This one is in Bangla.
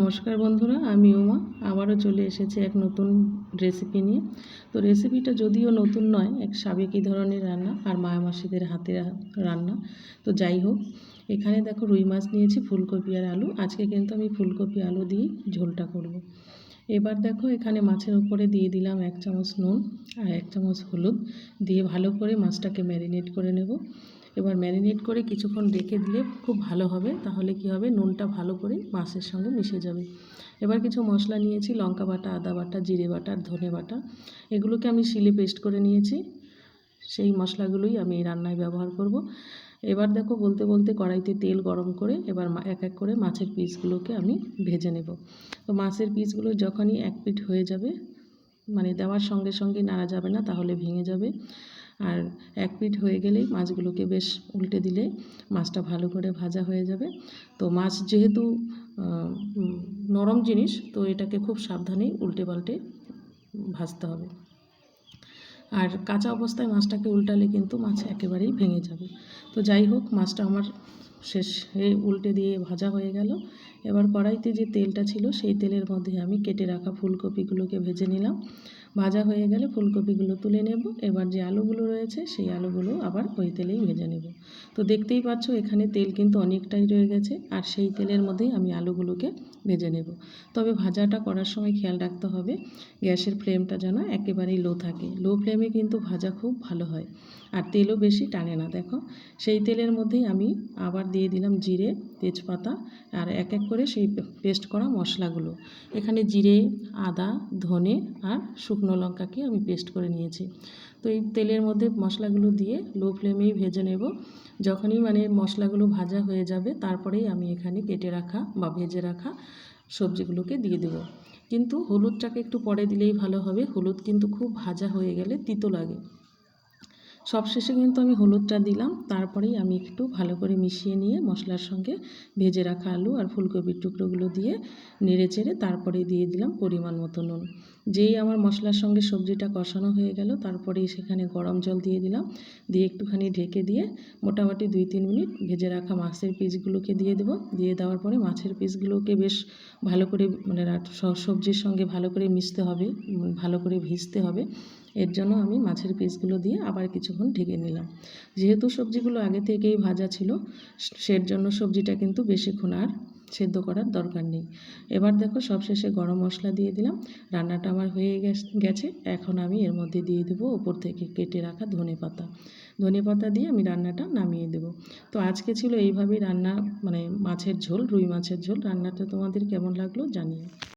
নমস্কার বন্ধুরা, আমি উমা আবারও চলে এসেছি এক নতুন রেসিপি নিয়ে। তো রেসিপিটা যদিও নতুন নয়, এক সাবেকি ধরনের রান্না আর মায়ামাসিদের হাতে রান্না। তো যাই হোক, এখানে দেখো রুই মাছ নিয়েছি, ফুলকপি আর আলু। আজকে কিন্তু আমি ফুলকপি আলু দিয়েই ঝোলটা করব। এবার দেখো এখানে মাছের উপরে দিয়ে দিলাম 1 চামচ নুন আর 1 চামচ হলুদ দিয়ে ভালো করে মাছটাকে ম্যারিনেট করে নেব। এবার ম্যারিনেট করে কিছুক্ষণ রেখে দিলে খুব ভালো হবে, তাহলে কি হবে, নুনটা ভালো করে মাছের সঙ্গে মিশে যাবে। এবার কিছু মশলা নিয়েছি, লঙ্কা বাটা, আদা বাটা, জিরে বাটা আর ধনে বাটা। এগুলোকে আমি শিলে পেস্ট করে নিয়েছি। সেই মশলাগুলোই আমি এই রান্নায় ব্যবহার করব। এবার দেখো বলতে বলতে কড়াইতে তেল গরম করে এবার এক এক করে মাছের পিসগুলোকে আমি ভেজে নেব। তো মাছের পিসগুলো যখনই এক পিঠ হয়ে যাবে, মানে দেওয়ার সঙ্গে সঙ্গে নাড়া যাবে না, তাহলে ভেঙে যাবে। আর এক পিঠ হয়ে গেলেই মাছগুলোকে বেশ উল্টে দিলে মাছটা ভালো করে ভাজা হয়ে যাবে। তো মাছ যেহেতু নরম জিনিস, তো এটাকে খুব সাবধানেই উল্টে পাল্টে ভাজতে হবে। আর কাঁচা অবস্থায় মাছটাকে উল্টালে কিন্তু মাছ একেবারেই ভেঙে যাবে। তো যাই হোক, মাছটা আমার শেষে উল্টে দিয়ে ভাজা হয়ে গেল। এবার কড়াইতে যে তেলটা ছিল সেই তেলের মধ্যে আমি কেটে রাখা ফুলকপিগুলোকে ভেজে নিলাম। ভাজা হয়ে গেলে ফুলকপিগুলো তুলে নেব। এবার যে আলুগুলো রয়েছে সেই আলুগুলো আবার ওই তেলেই ভেজে নেব। তো দেখতেই পাচ্ছ এখানে তেল কিন্তু অনেকটাই রয়ে গেছে, আর সেই তেলের মধ্যেই আমি আলুগুলোকে ভেজে নেব। তবে ভাজাটা করার সময় খেয়াল রাখতে হবে গ্যাসের ফ্লেমটা যেন একেবারেই লো থাকে। লো ফ্লেমে কিন্তু ভাজা খুব ভালো হয়, আর তেলও বেশি টানে না। দেখো সেই তেলের মধ্যেই আমি আবার দিয়ে দিলাম জিরে, তেজপাতা আর এক এক করে সেই পেস্ট করা মশলাগুলো। এখানে জিরে, আদা, ধনে আর শুকনো লঙ্কাকে আমি পেস্ট করে নিয়েছি। তো এই তেলের মধ্যে মশলাগুলো দিয়ে লো ফ্লেমেই ভেজে নেব। যখনই মানে মশলাগুলো ভাজা হয়ে যাবে, তারপরেই আমি এখানে কেটে রাখা বা ভেজে রাখা সবজিগুলোকে দিয়ে দেব। কিন্তু হলুদটাকে একটু পরে দিলেই ভালো হবে, হলুদ কিন্তু খুব ভাজা হয়ে গেলে তিতো লাগে। সবশেষে কিন্তু আমি হলুদটা দিলাম, তারপরেই আমি একটু ভালো করে মিশিয়ে নিয়ে মশলার সঙ্গে ভেজে রাখা আলু আর ফুলকপির টুকরোগুলো দিয়ে নেড়ে চেড়ে তারপরে দিয়ে দিলাম পরিমাণ মতো নুন। যেই আমার মশলার সঙ্গে সবজিটা কষানো হয়ে গেল, তারপরেই সেখানে গরম জল দিয়ে দিলাম, দিয়ে একটুখানি ঢেকে দিয়ে মোটামুটি 2-3 মিনিট ভেজে রাখা মাছের পিসগুলোকে দিয়ে দেবো। দিয়ে দেওয়ার পরে মাছের পিসগুলোকে বেশ ভালো করে মানে সবজির সঙ্গে ভালো করে মিশতে হবে, ভালো করে ভিজতে হবে। এর জন্য আমি মাছের পিসগুলো দিয়ে আবার কিছুক্ষণ ঢেকে নিলাম। যেহেতু সবজিগুলো আগে থেকেই ভাজা ছিল, সের জন্য সবজিটা কিন্তু বেশিক্ষণ আর সেদ্ধ করার দরকার নেই। এবার দেখো সবশেষে গরম মশলা দিয়ে দিলাম। রান্নাটা আমার হয়ে গেছে। এখন আমি এর মধ্যে দিয়ে দেবো ওপর থেকে কেটে রাখা ধনেপাতা দিয়ে আমি রান্নাটা নামিয়ে দেব। তো আজকে ছিল এইভাবেই রান্না, মানে মাছের ঝোল, রুই মাছের ঝোল। রান্নাটা তোমাদের কেমন লাগলো জানিও।